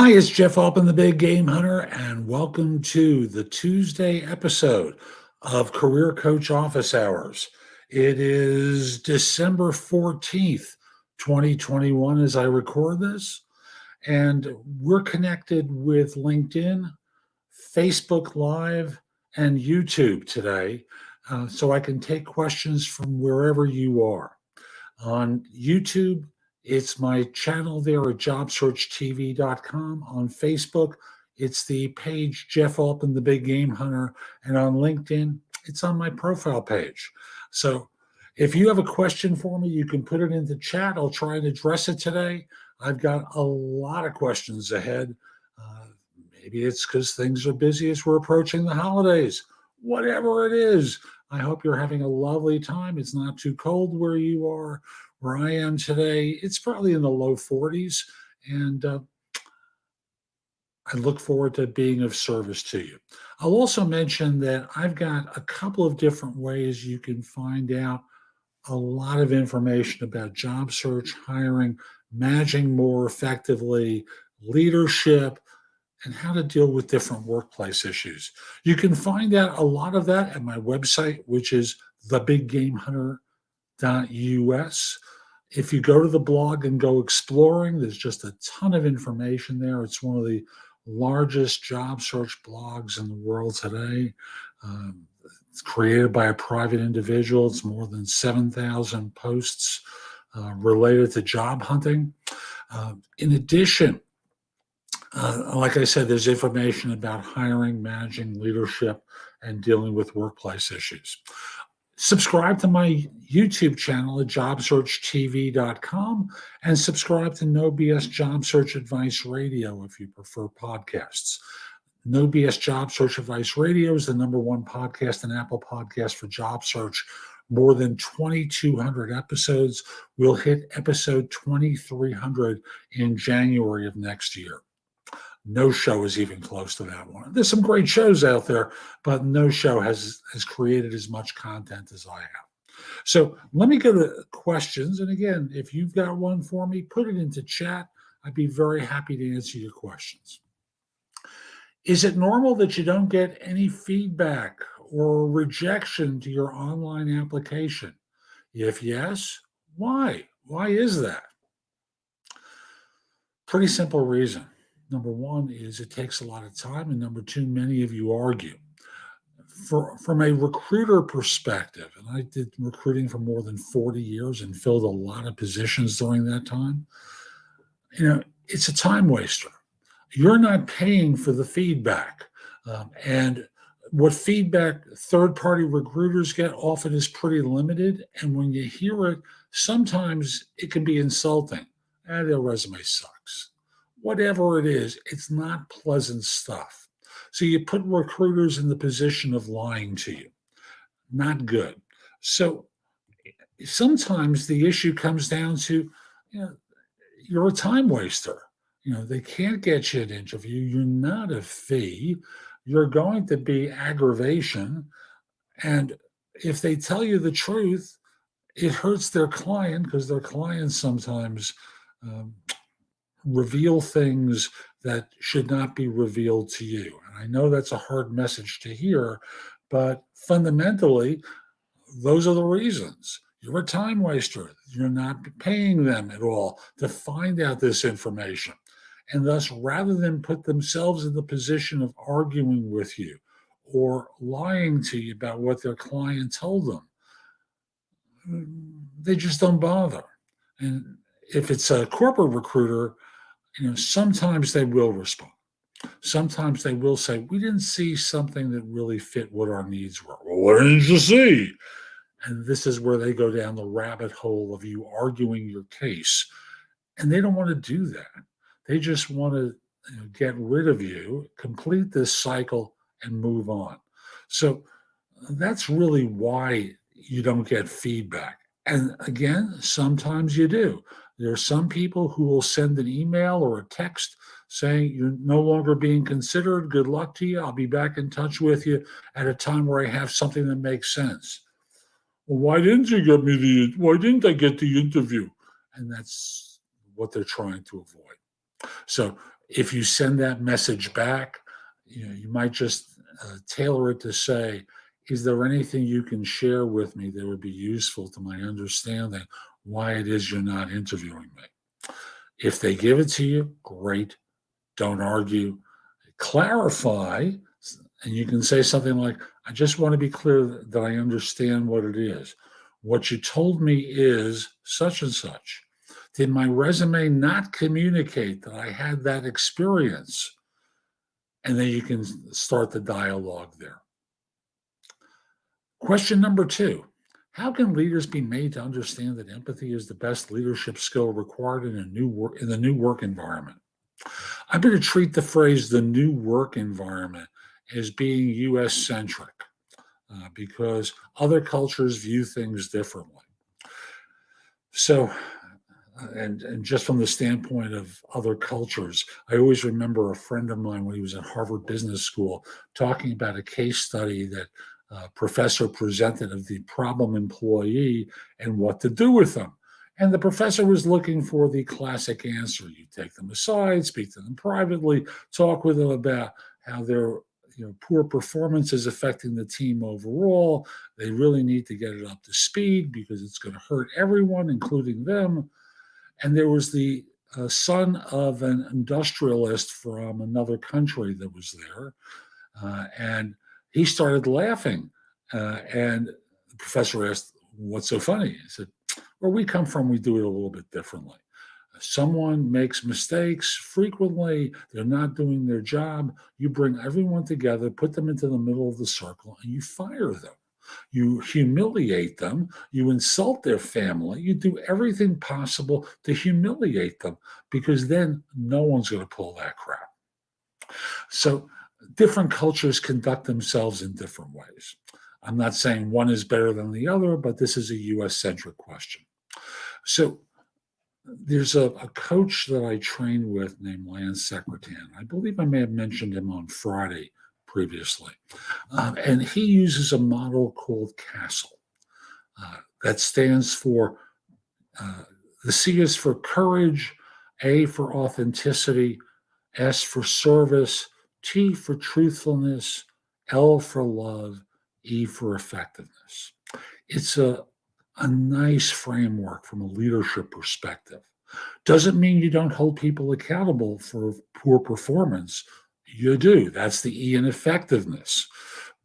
Hi, it's Jeff Altman, the Big Game Hunter, and welcome to the Tuesday episode of Career Coach Office Hours. It is December 14th, 2021, as I record this, and we're connected with LinkedIn, Facebook Live, and YouTube today, so I can take questions from wherever you are. On YouTube, it's my channel there at JobSearchTV.com. On Facebook, it's the page Jeff Altman, the Big Game Hunter. And on LinkedIn, it's on my profile page. So if you have a question for me, you can put it in the chat. I'll try and address it today. I've got a lot of questions ahead. Maybe it's because things are busy as we're approaching the holidays. Whatever it is, I hope you're having a lovely time. It's not too cold where you are. Where I am today, it's probably in the low 40s, and I look forward to being of service to you. I'll also mention that I've got a couple of different ways you can find out a lot of information about job search, hiring, managing more effectively, leadership, and how to deal with different workplace issues. You can find out a lot of that at my website, which is thebiggamehunter.us. If you go to the blog and go exploring, there's just a ton of information there. It's one of the largest job search blogs in the world today. It's created by a private individual. It's more than 7,000 posts related to job hunting. In addition, like I said, there's information about hiring, managing leadership, and dealing with workplace issues. Subscribe to my YouTube channel at JobSearchTV.com and subscribe to No BS Job Search Advice Radio if you prefer podcasts. No BS Job Search Advice Radio is the #1 podcast and Apple Podcast for job search. More than 2,200 episodes. We'll hit episode 2,300 in January of next year. No show is even close to that one. There's some great shows out there, but no show has created as much content as I have. So let me go to questions. And again, if you've got one for me, put it into chat. I'd be very happy to answer your questions. Is it normal that you don't get any feedback or rejection to your online application? If yes, why? Why is that? Pretty simple reason. Number one is it takes a lot of time, and number two, many of you argue. From a recruiter perspective, and I did recruiting for more than 40 years and filled a lot of positions during that time, it's a time waster. You're not paying for the feedback. And what feedback third-party recruiters get often is pretty limited. And when you hear it, sometimes it can be insulting. Their resume sucks. Whatever it is, it's not pleasant stuff. So you put recruiters in the position of lying to you. Not good. So sometimes the issue comes down to, you're a time waster. They can't get you an interview. You're not a fee. You're going to be aggravation. And if they tell you the truth, it hurts their client because their clients sometimes reveal things that should not be revealed to you. And I know that's a hard message to hear, but fundamentally, those are the reasons. You're a time waster. You're not paying them at all to find out this information. And thus, rather than put themselves in the position of arguing with you or lying to you about what their client told them, they just don't bother. And if it's a corporate recruiter, sometimes they will respond. Sometimes they will say, we didn't see something that really fit what our needs were. Well, what didn't you see? And this is where they go down the rabbit hole of you arguing your case. And they don't want to do that. They just want to get rid of you, complete this cycle, and move on. So that's really why you don't get feedback. And again, sometimes you do. There are some people who will send an email or a text saying you're no longer being considered. Good luck to you. I'll be back in touch with you at a time where I have something that makes sense. Well, why didn't I get the interview? And that's what they're trying to avoid. So if you send that message back, you might just tailor it to say, is there anything you can share with me that would be useful to my understanding why it is you're not interviewing me? If they give it to you, great. Don't argue. Clarify, and you can say something like, I just want to be clear that I understand what it is. What you told me is such and such. Did my resume not communicate that I had that experience? And then you can start the dialogue there. Question number 2. How can leaders be made to understand that empathy is the best leadership skill required in the new work environment? I'm going to treat the phrase the new work environment as being US centric because other cultures view things differently. So, and just from the standpoint of other cultures, I always remember a friend of mine when he was at Harvard Business School talking about a case study that a professor presented of the problem employee and what to do with them. And the professor was looking for the classic answer. You take them aside, speak to them privately, talk with them about how their poor performance is affecting the team overall. They really need to get it up to speed because it's going to hurt everyone, including them. And there was the son of an industrialist from another country that was there. And he started laughing. And the professor asked, what's so funny? He said, where we come from, we do it a little bit differently. Someone makes mistakes frequently, they're not doing their job. You bring everyone together, put them into the middle of the circle, and you fire them. You humiliate them, you insult their family, you do everything possible to humiliate them because then no one's going to pull that crap. So different cultures conduct themselves in different ways. I'm not saying one is better than the other, but this is a US-centric question. So there's a coach that I trained with named Lance Secretan. I believe I may have mentioned him on Friday previously. And he uses a model called CASTLE that stands for, the C is for courage, A for authenticity, S for service, T for truthfulness, L for love, E for effectiveness. It's a nice framework from a leadership perspective. Doesn't mean you don't hold people accountable for poor performance. You do. That's the E in effectiveness.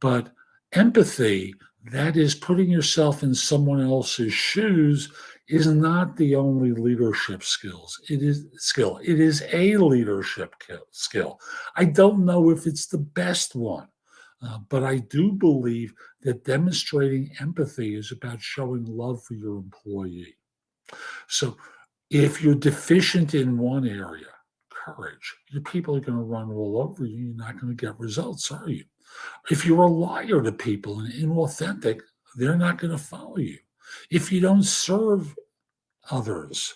But empathy, that is putting yourself in someone else's shoes, is not the only leadership skills. It is a leadership skill. I don't know if it's the best one. But I do believe that demonstrating empathy is about showing love for your employee. So if you're deficient in one area, courage, your people are going to run all over you. You're not going to get results, are you? If you're a liar to people and inauthentic, they're not going to follow you. If you don't serve others,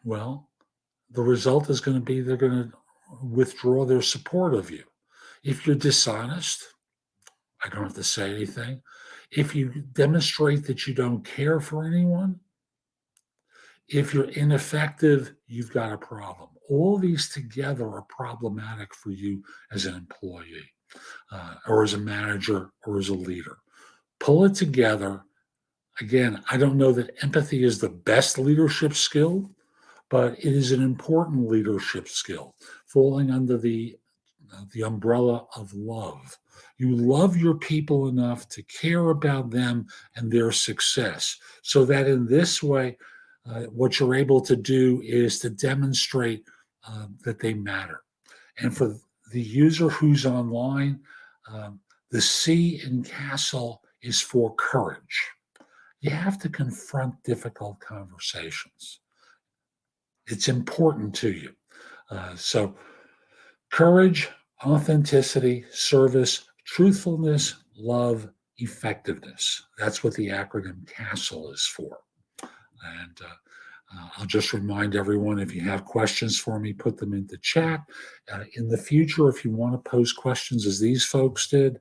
well, the result is going to be they're going to withdraw their support of you. If you're dishonest, I don't have to say anything. If you demonstrate that you don't care for anyone, if you're ineffective, you've got a problem. All these together are problematic for you as an employee, or as a manager, or as a leader. Pull it together. Again, I don't know that empathy is the best leadership skill, but it is an important leadership skill, falling under the umbrella of love. You love your people enough to care about them and their success, so that in this way, what you're able to do is to demonstrate that they matter. And for the user who's online, the C in CASTLE is for courage. You have to confront difficult conversations. It's important to you. So courage, authenticity, service, truthfulness, love, effectiveness. That's what the acronym CASTLE is for. And I'll just remind everyone, if you have questions for me, put them into chat. In the future, if you want to pose questions as these folks did,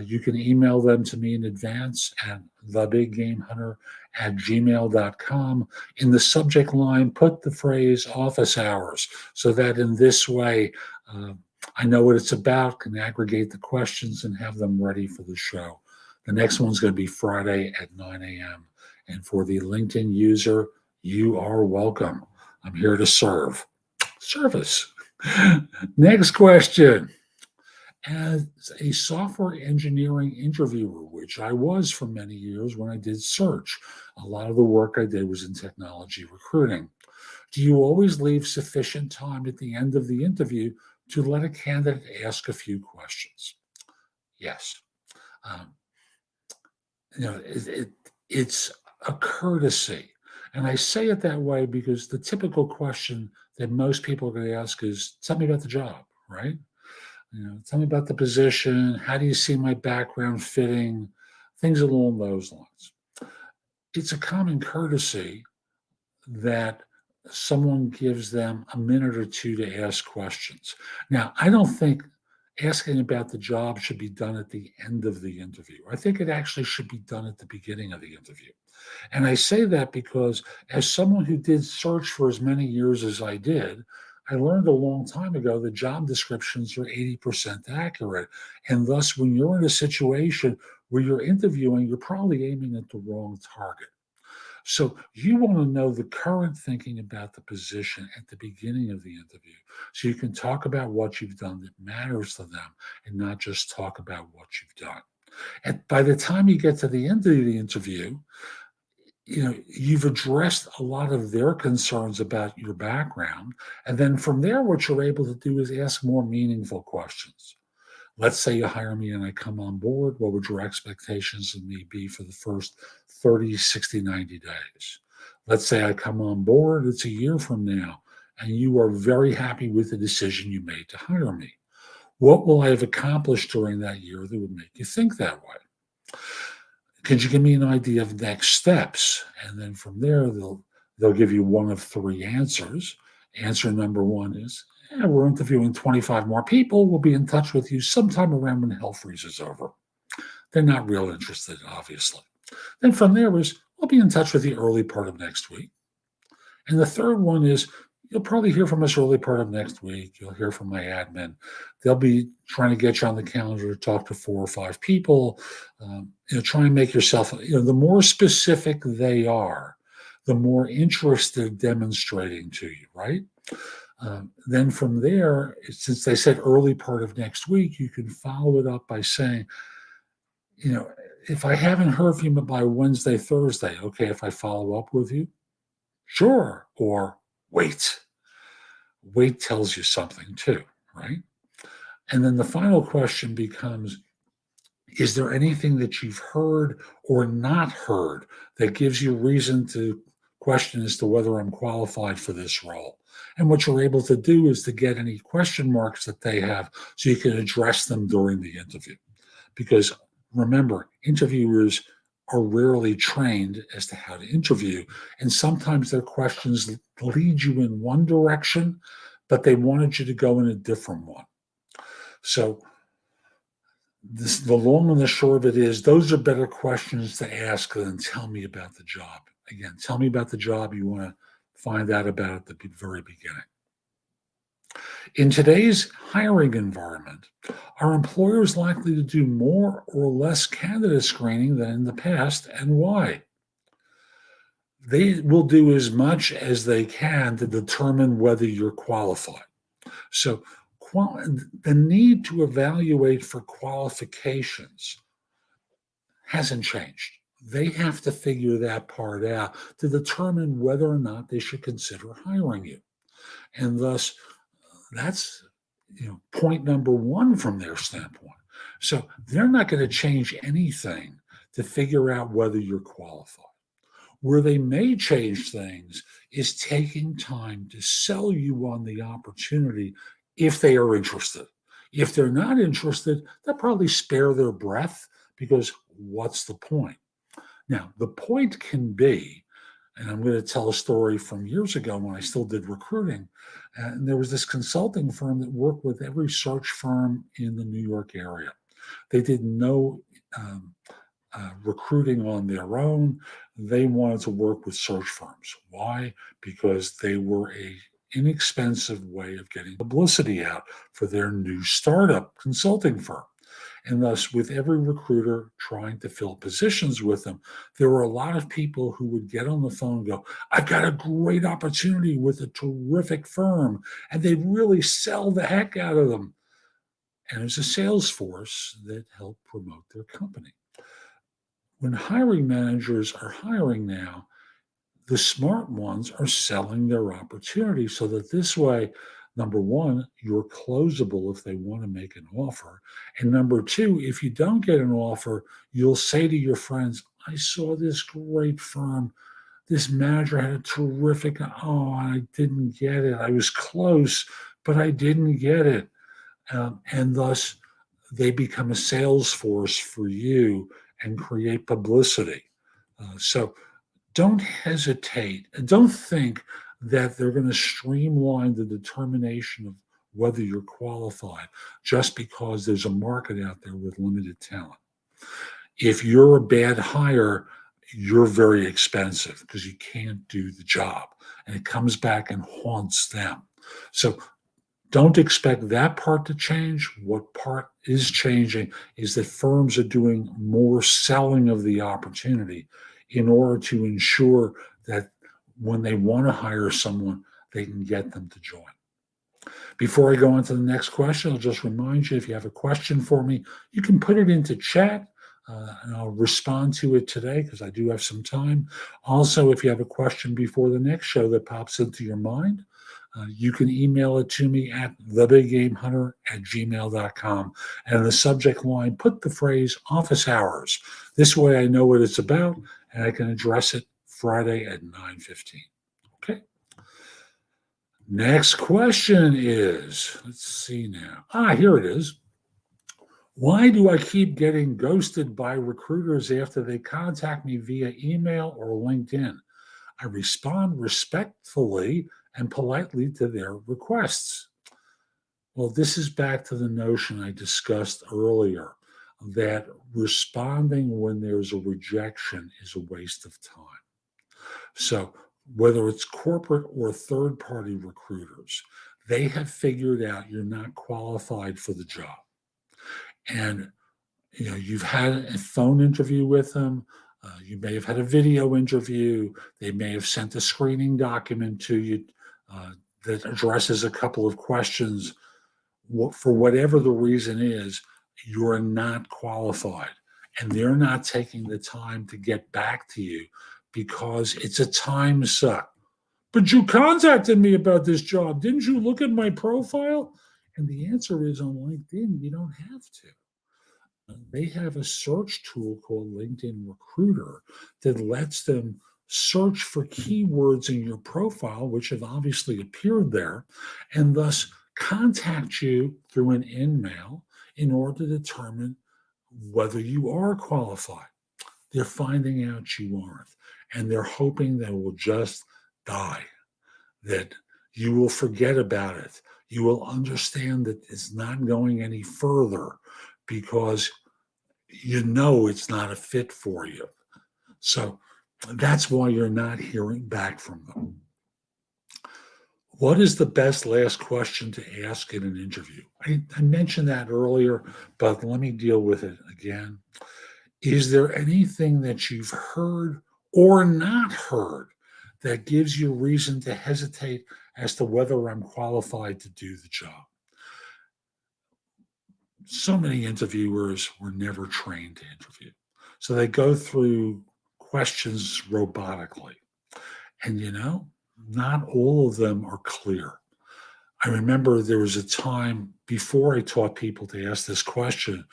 You can email them to me in advance at thebiggamehunter@gmail.com. In the subject line, put the phrase office hours so that in this way, uh, I know what it's about, can aggregate the questions and have them ready for the show. The next one's going to be Friday at 9 a.m. And for the LinkedIn user, you are welcome. I'm here to serve. Service. Next question. As a software engineering interviewer, which I was for many years when I did search, a lot of the work I did was in technology recruiting. Do you always leave sufficient time at the end of the interview to let a candidate ask a few questions? Yes. Um, it's a courtesy. And I say it that way because the typical question that most people are going to ask is, tell me about the job, right? Tell me about the position. How do you see my background fitting? Things along those lines. It's a common courtesy that someone gives them a minute or two to ask questions. Now, I don't think asking about the job should be done at the end of the interview. I think it actually should be done at the beginning of the interview. And I say that because as someone who did search for as many years as I did, I learned a long time ago that job descriptions are 80% accurate. And thus, when you're in a situation where you're interviewing, you're probably aiming at the wrong target. So you want to know the current thinking about the position at the beginning of the interview so you can talk about what you've done that matters to them and not just talk about what you've done. And by the time you get to the end of the interview, you've addressed a lot of their concerns about your background. And then from there, what you're able to do is ask more meaningful questions. Let's say you hire me and I come on board. What would your expectations of me be for the first 30, 60, 90 days? Let's say I come on board, it's a year from now, and you are very happy with the decision you made to hire me. What will I have accomplished during that year that would make you think that way? Could you give me an idea of next steps? And then from there, they'll give you one of three answers. Answer number one is, yeah, we're interviewing 25 more people. We'll be in touch with you sometime around when hell freezes over. They're not real interested, obviously. Then from there is, we'll be in touch with you early part of next week. And the third one is, you'll probably hear from us early part of next week. You'll hear from my admin. They'll be trying to get you on the calendar to talk to 4 or 5 people. Try and make yourself, the more specific they are, the more interest they're demonstrating to you, right? Then from there, since they said early part of next week, you can follow it up by saying, if I haven't heard from you by Wednesday, Thursday, okay, if I follow up with you, sure, or wait. Wait tells you something too, right? And then the final question becomes, is there anything that you've heard or not heard that gives you reason to question as to whether I'm qualified for this role? And what you're able to do is to get any question marks that they have so you can address them during the interview. Because remember, interviewers are rarely trained as to how to interview. And sometimes their questions lead you in one direction, but they wanted you to go in a different one. So the long and the short of it is, those are better questions to ask than tell me about the job. Again, tell me about the job you want to find out about at the very beginning. In today's hiring environment, are employers likely to do more or less candidate screening than in the past, and why? They will do as much as they can to determine whether you're qualified. So the need to evaluate for qualifications hasn't changed. They have to figure that part out to determine whether or not they should consider hiring you. And thus, that's point number one from their standpoint. So they're not going to change anything to figure out whether you're qualified. Where they may change things is taking time to sell you on the opportunity if they are interested. If they're not interested, they'll probably spare their breath because what's the point? Now, the point can be, and I'm going to tell a story from years ago when I still did recruiting. And there was this consulting firm that worked with every search firm in the New York area. They did no recruiting on their own. They wanted to work with search firms. Why? Because they were a inexpensive way of getting publicity out for their new startup consulting firm. And thus, with every recruiter trying to fill positions with them, there were a lot of people who would get on the phone and go, I've got a great opportunity with a terrific firm. And they'd really sell the heck out of them. And it was a sales force that helped promote their company. When hiring managers are hiring now, the smart ones are selling their opportunity so that this way, number one, you're closable if they want to make an offer. And number two, if you don't get an offer, you'll say to your friends, I saw this great firm. This manager had a terrific, oh, I didn't get it. I was close, but I didn't get it. And thus, they become a sales force for you and create publicity. So don't hesitate. Don't think that they're going to streamline the determination of whether you're qualified just because there's a market out there with limited talent. If you're a bad hire, you're very expensive because you can't do the job and it comes back and haunts them. So don't expect that part to change. What part is changing is that firms are doing more selling of the opportunity in order to ensure that when they want to hire someone, they can get them to join. Before I go on to the next question, I'll just remind you if you have a question for me, you can put it into chat. And I'll respond to it today because I do have some time. Also, if you have a question before the next show that pops into your mind, you can email it to me at thebiggamehunter@gmail.com. And in the subject line, put the phrase office hours. This way I know what it's about and I can address it Friday at 9:15. Okay. Next question is, let's see now. Here it is. Why do I keep getting ghosted by recruiters after they contact me via email or LinkedIn? I respond respectfully and politely to their requests. Well, this is back to the notion I discussed earlier that responding when there's a rejection is a waste of time. So, whether it's corporate or third party recruiters, they have figured out you're not qualified for the job. And you've had a phone interview with them. You may have had a video interview. They may have sent a screening document to you that addresses a couple of questions. For whatever the reason is, you're not qualified. And they're not taking the time to get back to you because it's a time suck. But you contacted me about this job. Didn't you look at my profile? And the answer is on LinkedIn, you don't have to. They have a search tool called LinkedIn Recruiter that lets them search for keywords in your profile, which have obviously appeared there, and thus contact you through an email in order to determine whether you are qualified. They're finding out you aren't, and they're hoping that it will just die, that you will forget about it. You will understand that it's not going any further because it's not a fit for you. So that's why you're not hearing back from them. What is the best last question to ask in an interview? I mentioned that earlier, but let me deal with it again. Is there anything that you've heard or not heard that gives you reason to hesitate as to whether I'm qualified to do the job? So many interviewers were never trained to interview. So they go through questions robotically. And not all of them are clear. I remember there was a time before I taught people to ask this question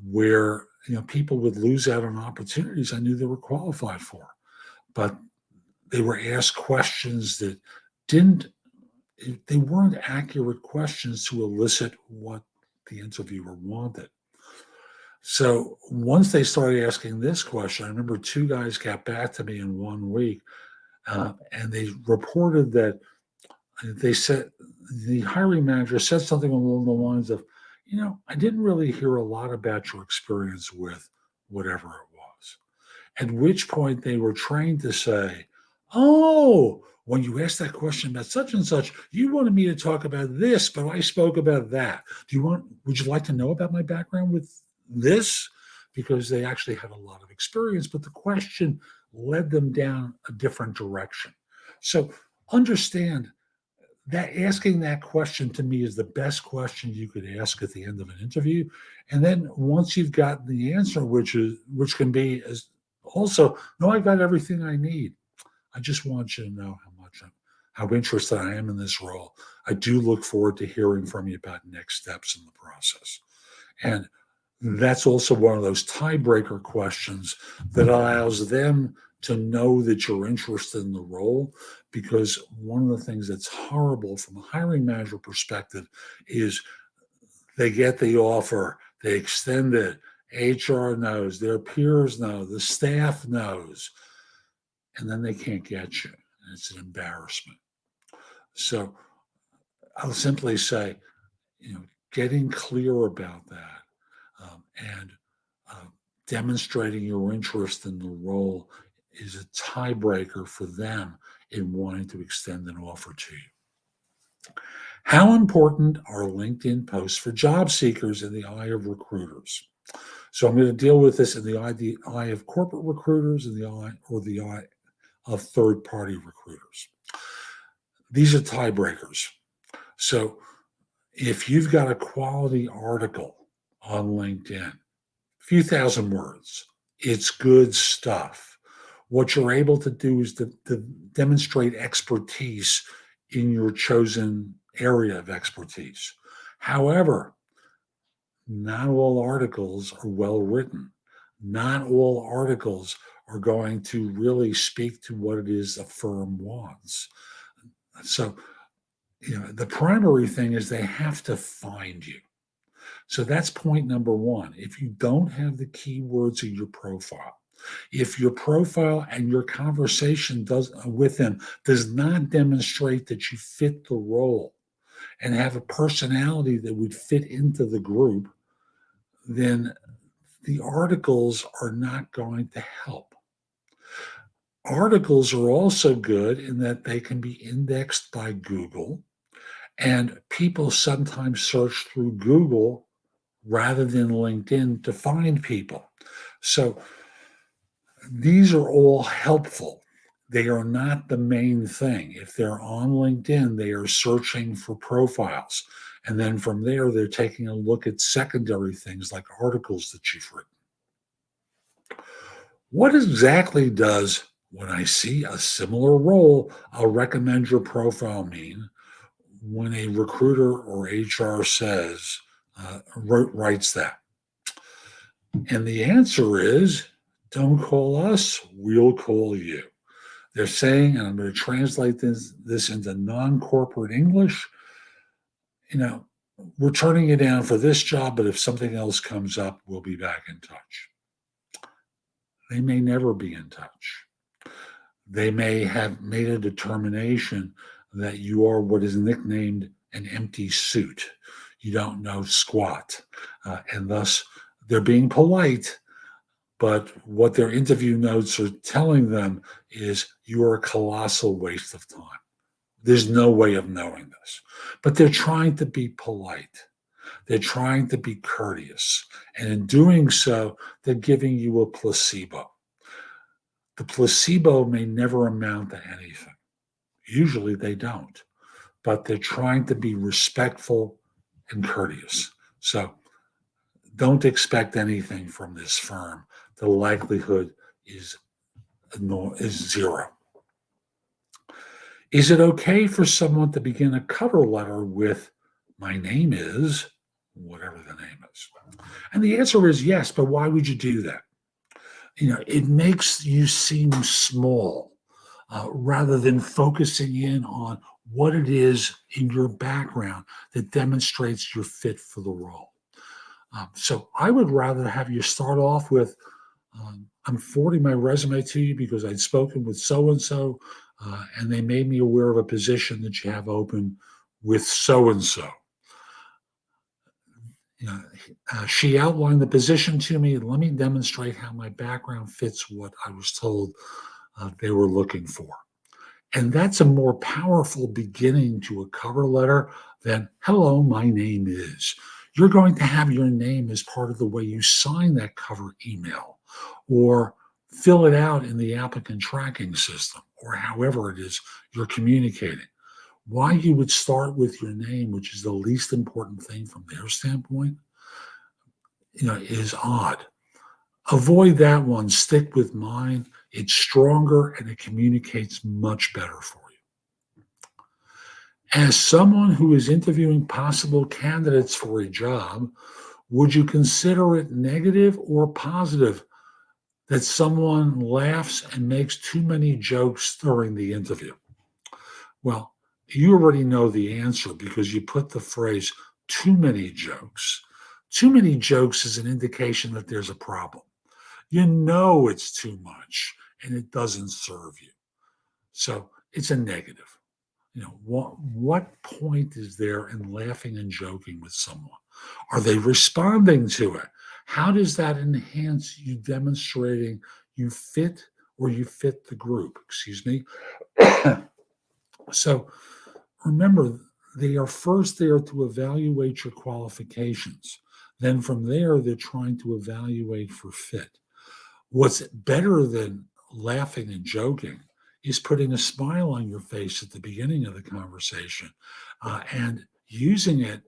where people would lose out on opportunities I knew they were qualified for. But they were asked questions that they weren't accurate questions to elicit what the interviewer wanted. So once they started asking this question, I remember two guys got back to me in 1 week, and they reported that they said the hiring manager said something along the lines of, I didn't really hear a lot about your experience with whatever it was. At which point they were trained to say, "Oh, when you asked that question about such and such, you wanted me to talk about this, but I spoke about that. Would you like to know about my background with this?" Because they actually had a lot of experience, but the question led them down a different direction. So understand that asking that question to me is the best question you could ask at the end of an interview. And then once you've gotten the answer, which can be as also, no, I got everything I need. I just want you to know how interested I am in this role. I do look forward to hearing from you about next steps in the process. And that's also one of those tiebreaker questions that allows them to know that you're interested in the role. Because one of the things that's horrible from a hiring manager perspective is they get the offer, they extend it, HR knows, their peers know, the staff knows, and then they can't get you. And it's an embarrassment. So I'll simply say, getting clear about that and uh, demonstrating your interest in the role is a tiebreaker for them in wanting to extend an offer to you. How important are LinkedIn posts for job seekers in the eye of recruiters? So I'm going to deal with this in the eye of corporate recruiters and the eye of third-party recruiters. These are tiebreakers. So if you've got a quality article on LinkedIn, few thousand words, it's good stuff. What you're able to do is to demonstrate expertise in your chosen area of expertise. However, not all articles are well written. Not all articles are going to really speak to what it is a firm wants. So, the primary thing is they have to find you. So that's point number one. If you don't have the keywords in your profile, if your profile and your conversation with them does not demonstrate that you fit the role and have a personality that would fit into the group, then the articles are not going to help. Articles are also good in that they can be indexed by Google, and people sometimes search through Google rather than LinkedIn to find people. So these are all helpful. They are not the main thing. If they're on LinkedIn, they are searching for profiles. And then from there, they're taking a look at secondary things like articles that you've written. What exactly does, when I see a similar role, I'll recommend your profile mean when a recruiter or HR writes that? And the answer is, don't call us, we'll call you. They're saying, and I'm going to translate this into non-corporate English, we're turning you down for this job, but if something else comes up, we'll be back in touch. They may never be in touch. They may have made a determination that you are what is nicknamed an empty suit. You don't know squat. And thus, they're being polite, but what their interview notes are telling them is you are a colossal waste of time. There's no way of knowing this. But they're trying to be polite. They're trying to be courteous. And in doing so, they're giving you a placebo. The placebo may never amount to anything. Usually they don't. But they're trying to be respectful and courteous. So don't expect anything from this firm. The likelihood is zero. Is it okay for someone to begin a cover letter with, "My name is," whatever the name is? And the answer is yes, but why would you do that? It makes you seem small rather than focusing in on what it is in your background that demonstrates your fit for the role. So I would rather have you start off with, I'm forwarding my resume to you because I'd spoken with so-and-so, and they made me aware of a position that you have open with so-and-so. You know, she outlined the position to me. Let me demonstrate how my background fits what I was told they were looking for. And that's a more powerful beginning to a cover letter than, hello, my name is. You're going to have your name as part of the way you sign that cover email or fill it out in the applicant tracking system or however it is you're communicating. Why you would start with your name, which is the least important thing from their standpoint, is odd. Avoid that one. Stick with mine. It's stronger and it communicates much better for you. As someone who is interviewing possible candidates for a job, would you consider it negative or positive that someone laughs and makes too many jokes during the interview? Well, you already know the answer because you put the phrase too many jokes. Too many jokes is an indication that there's a problem. You know it's too much and it doesn't serve you. So it's a negative. What point is there in laughing and joking with someone? Are they responding to it? How does that enhance you demonstrating you fit the group? Excuse me. So remember, they are first there to evaluate your qualifications. Then from there, they're trying to evaluate for fit. What's better than laughing and joking is putting a smile on your face at the beginning of the conversation and using it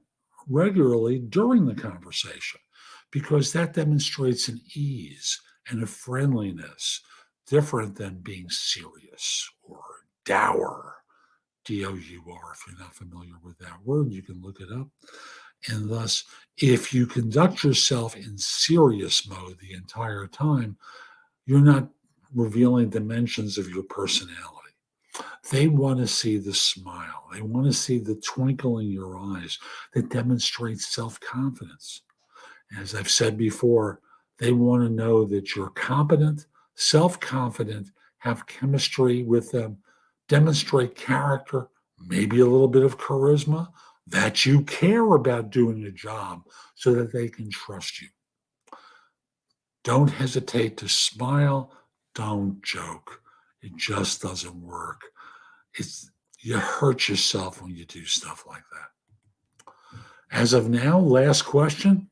regularly during the conversation because that demonstrates an ease and a friendliness different than being serious or dour. D-O-U-R. If you're not familiar with that word, you can look it up. And thus, if you conduct yourself in serious mode the entire time, you're not revealing dimensions of your personality. They want to see the smile. They want to see the twinkle in your eyes that demonstrates self-confidence. As I've said before, they want to know that you're competent, self-confident, have chemistry with them, demonstrate character, maybe a little bit of charisma, that you care about doing the job so that they can trust you. Don't hesitate to smile. Don't joke. It just doesn't work. You hurt yourself when you do stuff like that. As of now, last question.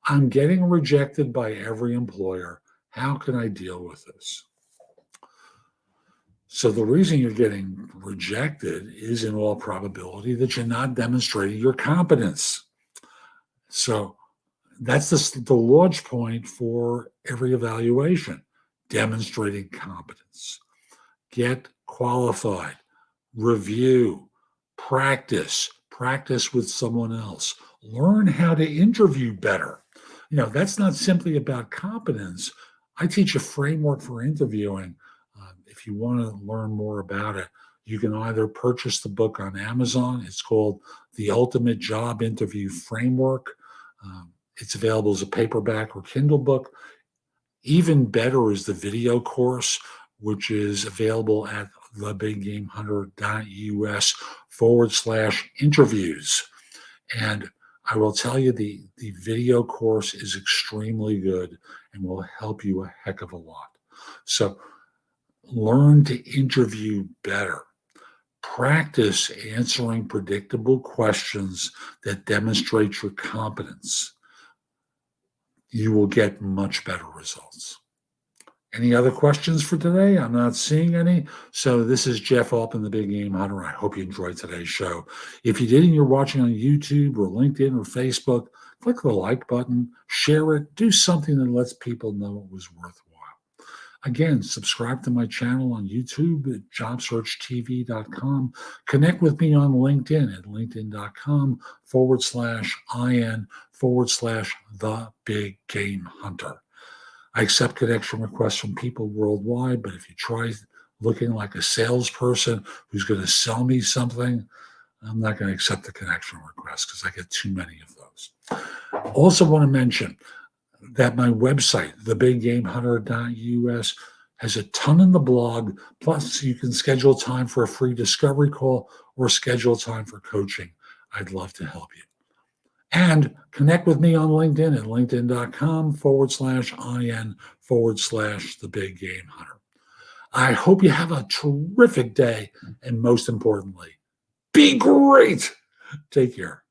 I'm getting rejected by every employer. How can I deal with this? So the reason you're getting rejected is in all probability that you're not demonstrating your competence. So that's the launch point for every evaluation, demonstrating competence. Get qualified, review, practice with someone else, learn how to interview better. That's not simply about competence. I teach a framework for interviewing. If you want to learn more about it, you can either purchase the book on Amazon. It's called The Ultimate Job Interview Framework. It's available as a paperback or Kindle book. Even better is the video course, which is available at thebiggamehunter.us/interviews. And I will tell you the video course is extremely good and will help you a heck of a lot. So learn to interview better. Practice answering predictable questions that demonstrate your competence. You will get much better results. Any other questions for today? I'm not seeing any. So this is Jeff Altman, the Big Game Hunter. I hope you enjoyed today's show. If you did and you're watching on YouTube or LinkedIn or Facebook, click the like button, share it, do something that lets people know it was worthwhile. Again, subscribe to my channel on YouTube at JobSearchTV.com. Connect with me on LinkedIn at LinkedIn.com/IN/the Big Game Hunter. I accept connection requests from people worldwide, but if you try looking like a salesperson who's going to sell me something, I'm not going to accept the connection request because I get too many of those. Also want to mention that my website, thebiggamehunter.us, has a ton in the blog. Plus, you can schedule time for a free discovery call or schedule time for coaching. I'd love to help you. And connect with me on LinkedIn at linkedin.com/IN/the big game hunter. I hope you have a terrific day. And most importantly, be great. Take care.